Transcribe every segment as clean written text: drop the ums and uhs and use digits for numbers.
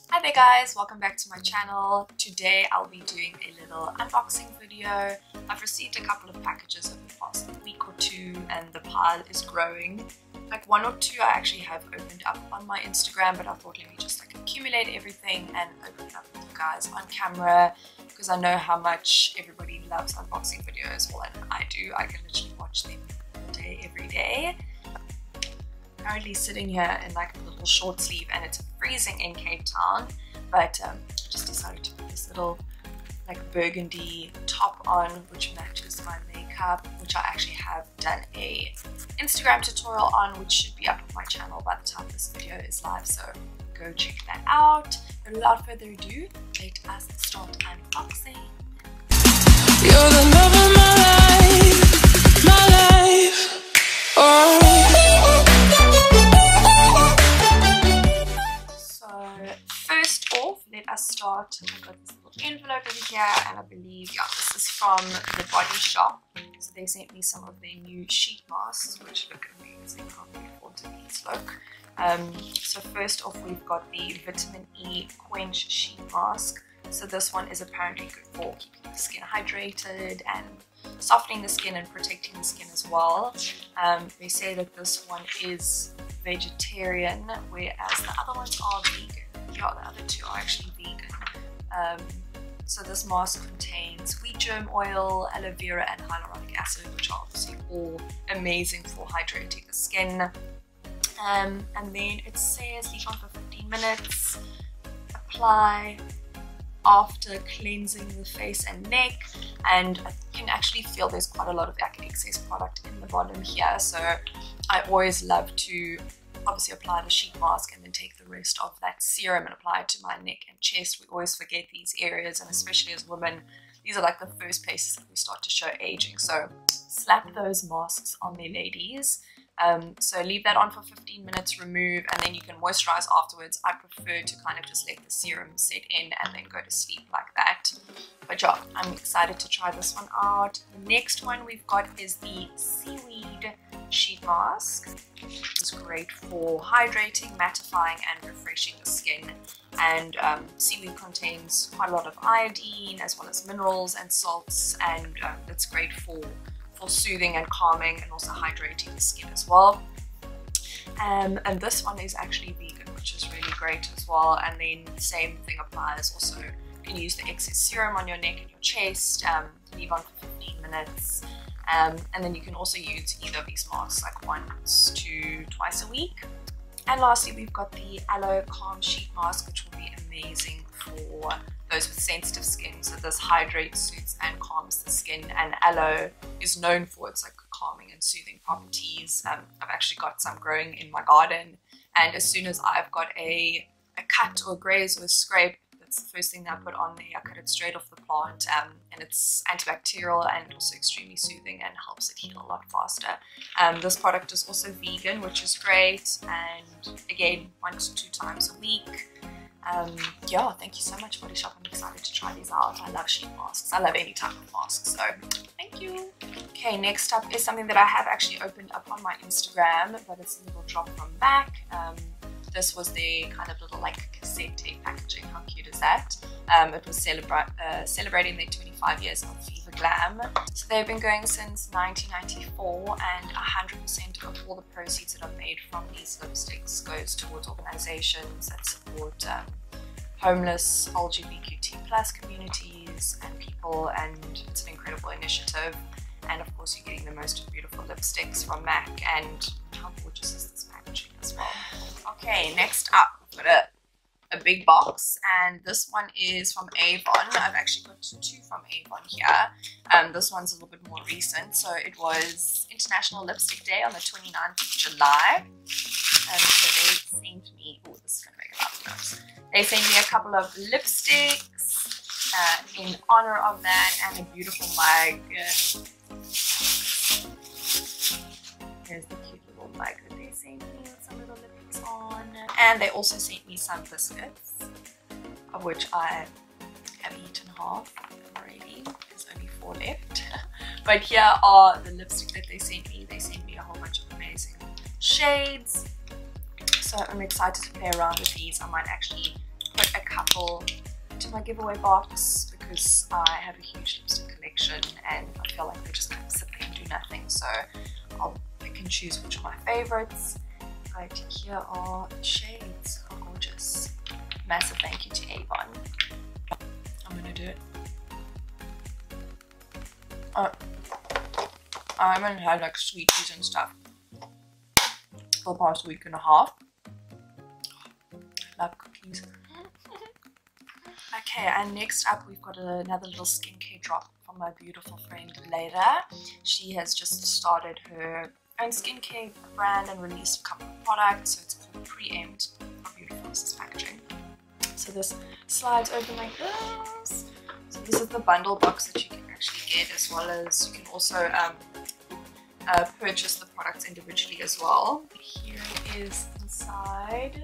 Hi there guys, welcome back to my channel. Today I'll be doing a little unboxing video. I've received a couple of packages over the past week or two and the pile is growing. Like one or two I actually have opened up on my Instagram, but I thought let me just like accumulate everything and open it up with you guys on camera because I know how much everybody loves unboxing videos. Well, and I do. I can literally watch them all day, every day. Currently sitting here in like a little short sleeve and it's freezing in Cape Town, but I just decided to put this little like burgundy top on which matches my makeup, which I actually have done a Instagram tutorial on, which should be up on my channel by the time this video is live, so go check that out. But without further ado, let us start unboxing. You're the love of my life, oh. First off, let us start. I've got this little envelope over here, and I believe, yeah, this is from the Body Shop. So they sent me some of their new sheet masks, which look amazing. How beautiful do these look? So first off, we've got the Vitamin E Quench Sheet Mask. So this one is apparently good for keeping the skin hydrated and softening the skin and protecting the skin as well. They say that this one is vegetarian, whereas the other ones are vegan. Yeah, the other two are actually vegan. So this mask contains wheat germ oil, aloe vera and hyaluronic acid, which are obviously all amazing for hydrating the skin. And then it says leave on for 15 minutes, apply after cleansing the face and neck, and I can actually feel there's quite a lot of excess product in the bottom here, so I always love to obviously apply the sheet mask and then take the rest of that serum and apply it to my neck and chest. We always forget these areas, and especially as women, these are like the first places that we start to show aging, so slap those masks on there, ladies. So leave that on for 15 minutes, remove, and then you can moisturize afterwards. I prefer to kind of just let the serum set in and then go to sleep like that. But yeah, I'm excited to try this one out. The next one we've got is the Seaweed Sheet Mask. It's great for hydrating, mattifying, and refreshing the skin. And seaweed contains quite a lot of iodine as well as minerals and salts, and it's great for soothing and calming and also hydrating the skin as well. And this one is actually vegan, which is really great as well. And then the same thing applies. Also, you can use the excess serum on your neck and your chest, leave on for 15 minutes. And then you can also use either of these masks like once to twice a week. And lastly, we've got the Aloe Calm Sheet Mask, which will be amazing for those with sensitive skin. So this hydrates, soothes, and calms the skin. And aloe is known for its like calming and soothing properties. I've actually got some growing in my garden, and as soon as I've got a cut or a graze or a scrape, that's the first thing that I put on there. I cut it straight off the plant, and it's antibacterial and also extremely soothing and helps it heal a lot faster. This product is also vegan, which is great, and again, 1 to 2 times a week. Yeah, thank you so much, Body Shop. I'm excited to try these out. I love sheet masks. I love any type of mask, so thank you. Okay, next up is something that I have actually opened up on my Instagram, but it's a little drop from back. This was the kind of little like cassette tape packaging. How cute is that? It was celebrating their 25 years of Fever Glam. So they've been going since 1994, and 100% of all the proceeds that are made from these lipsticks goes towards organizations that support homeless, LGBTQ+ communities and people, and it's an incredible initiative. And of course, you're getting the most beautiful lipsticks from MAC, and how gorgeous is this packaging as well. Okay, next up, we've got a big box, and this one is from Avon. I've actually got 2 from Avon here. This one's a little bit more recent. So it was International Lipstick Day on the 29th of July. So they sent me, oh, this is going to make a lot of noise. They sent me a couple of lipsticks in honor of that, and a beautiful mug. Here's the cute little mug that they sent me with some little lipsticks on. And they also sent me some biscuits, of which I have eaten half already. There's only 4 left. But here are the lipstick that they sent me. They sent me a whole bunch of amazing shades. So I'm excited to play around with these. I might actually put a couple into my giveaway box because I have a huge lipstick collection and I feel like they just kind of sit there and do nothing. So I'll pick and choose which are my favorites. But here are the shades. How gorgeous. Massive thank you to Avon. I'm gonna do it. I haven't had like sweeties and stuff for the past week and a half. Love cookies. Okay, and next up we've got another little skincare drop from my beautiful friend Leda. She has just started her own skincare brand and released a couple of products. So it's called Preempt. How beautiful is this packaging? So this slides open like this. So this is the bundle box that you can actually get, as well as you can also purchase the products individually as well. Here is inside.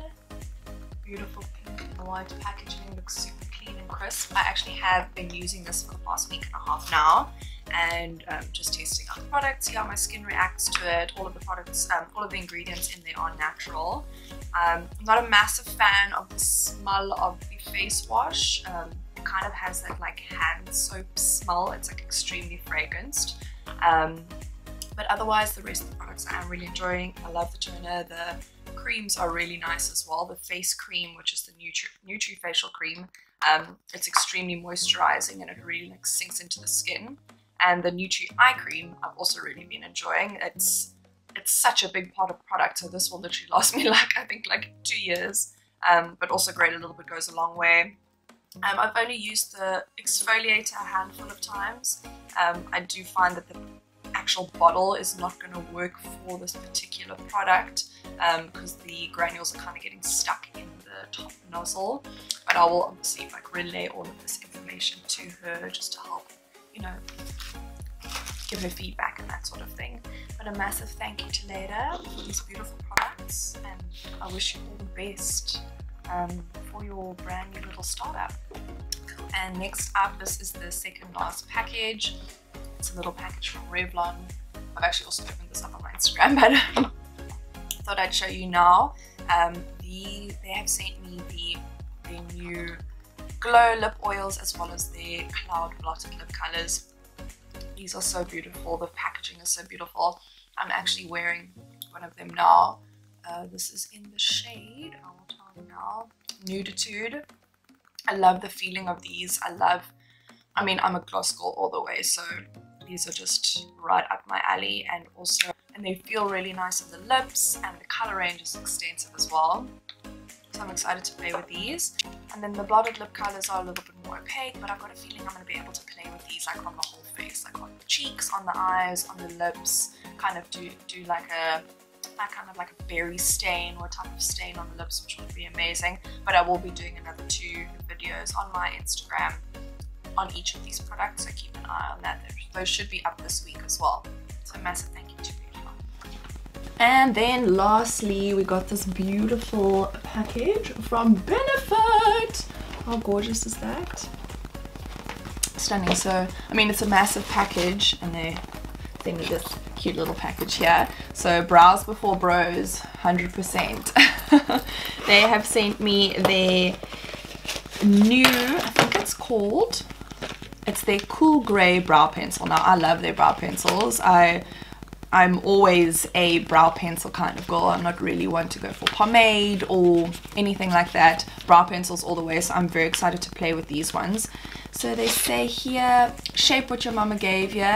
Beautiful pink and white packaging, looks super clean and crisp. I actually have been using this for the past week and a half now, and just testing out the products, see how my skin reacts to it. All of the products, all of the ingredients in there are natural. I'm not a massive fan of the smell of the face wash. It kind of has that like hand soap smell. It's like extremely fragranced. But otherwise, the rest of the products I am really enjoying. I love the toner. The creams are really nice as well. The face cream, which is the Nutri facial cream, it's extremely moisturizing and it really like sinks into the skin. And the Nutri eye cream I've also really been enjoying. It's such a big part of product, so this will literally last me like I think like 2 years. But also great, a little bit goes a long way. I've only used the exfoliator a handful of times. I do find that the actual bottle is not going to work for this particular product because the granules are kind of getting stuck in the top nozzle. But I will obviously like relay all of this information to her just to help, you know, give her feedback and that sort of thing. But a massive thank you to Leda for these beautiful products, and I wish you all the best for your brand new little startup. And next up, this is the second last package. It's a little package from Revlon. I've actually also opened this up on my Instagram, but I thought I'd show you now. They have sent me their new glow lip oils as well as their cloud blotted lip colors. These are so beautiful. The packaging is so beautiful. I'm actually wearing one of them now. This is in the shade, I will tell you now, Nuditude. I love the feeling of these. I mean, I'm a gloss girl all the way, so these are just right up my alley, and they feel really nice on the lips, and the color range is extensive as well. So I'm excited to play with these. And then the blotted lip colors are a little bit more opaque, but I've got a feeling I'm going to be able to play with these like on the whole face, like on the cheeks, on the eyes, on the lips, kind of do like a kind of like a berry stain or type of stain on the lips, which would be amazing. But I will be doing another 2 videos on my Instagram on each of these products, so keep an eye on that. Those should be up this week as well. So massive thank you to Avon. And then lastly, we got this beautiful package from Benefit. How gorgeous is that? Stunning. So I mean, it's a massive package, and they send me this cute little package here. So brows before bros, 100%. They have sent me their new, I think it's their cool gray brow pencil. Now I love their brow pencils. I'm always a brow pencil kind of girl. I'm not really one to go for pomade or anything like that. Brow pencils all the way, so I'm very excited to play with these ones. So they say here, shape what your mama gave you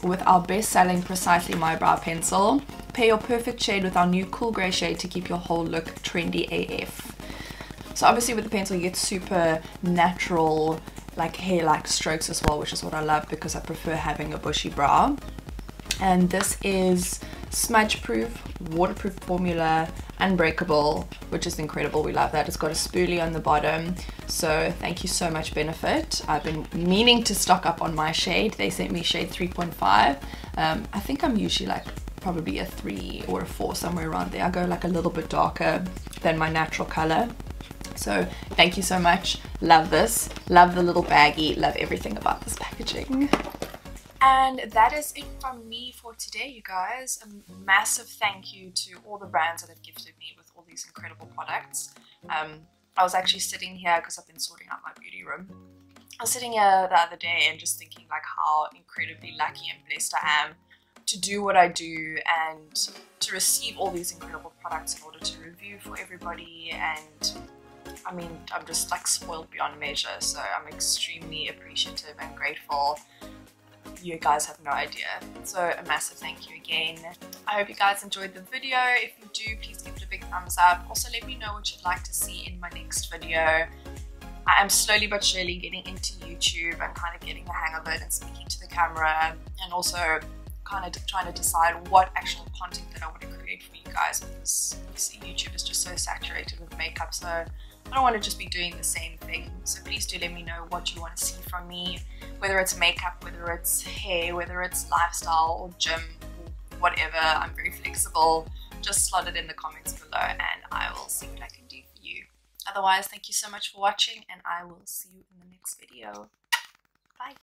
with our best-selling Precisely My Brow Pencil. Pair your perfect shade with our new cool gray shade to keep your whole look trendy AF. So obviously with the pencil you get super natural, like hair-like strokes as well, which is what I love because I prefer having a bushy brow. And this is smudge proof, waterproof formula, unbreakable, which is incredible. We love that. It's got a spoolie on the bottom, so thank you so much Benefit. I've been meaning to stock up on my shade. They sent me shade 3.5. I think I'm usually like probably a 3 or a 4, somewhere around there. I go like a little bit darker than my natural color. So thank you so much. Love this. Love the little baggie. Love everything about this packaging. And that is it from me for today, you guys. A massive thank you to all the brands that have gifted me with all these incredible products. I was actually sitting here because I've been sorting out my beauty room. I was sitting here the other day and just thinking like how incredibly lucky and blessed I am to do what I do and to receive all these incredible products in order to review for everybody. And I mean, I'm just like spoiled beyond measure, so I'm extremely appreciative and grateful. You guys have no idea. So a massive thank you again. I hope you guys enjoyed the video. If you do, please give it a big thumbs up. Also let me know what you'd like to see in my next video. I am slowly but surely getting into YouTube and kind of getting the hang of it and speaking to the camera, and also kind of trying to decide what actual content that I want to create for you guys, because you see YouTube is just so saturated with makeup, so I don't want to just be doing the same thing. So please do let me know what you want to see from me, whether it's makeup, whether it's hair, whether it's lifestyle or gym or whatever. I'm very flexible. Just slot it in the comments below and I will see what I can do for you. Otherwise, thank you so much for watching and I will see you in the next video.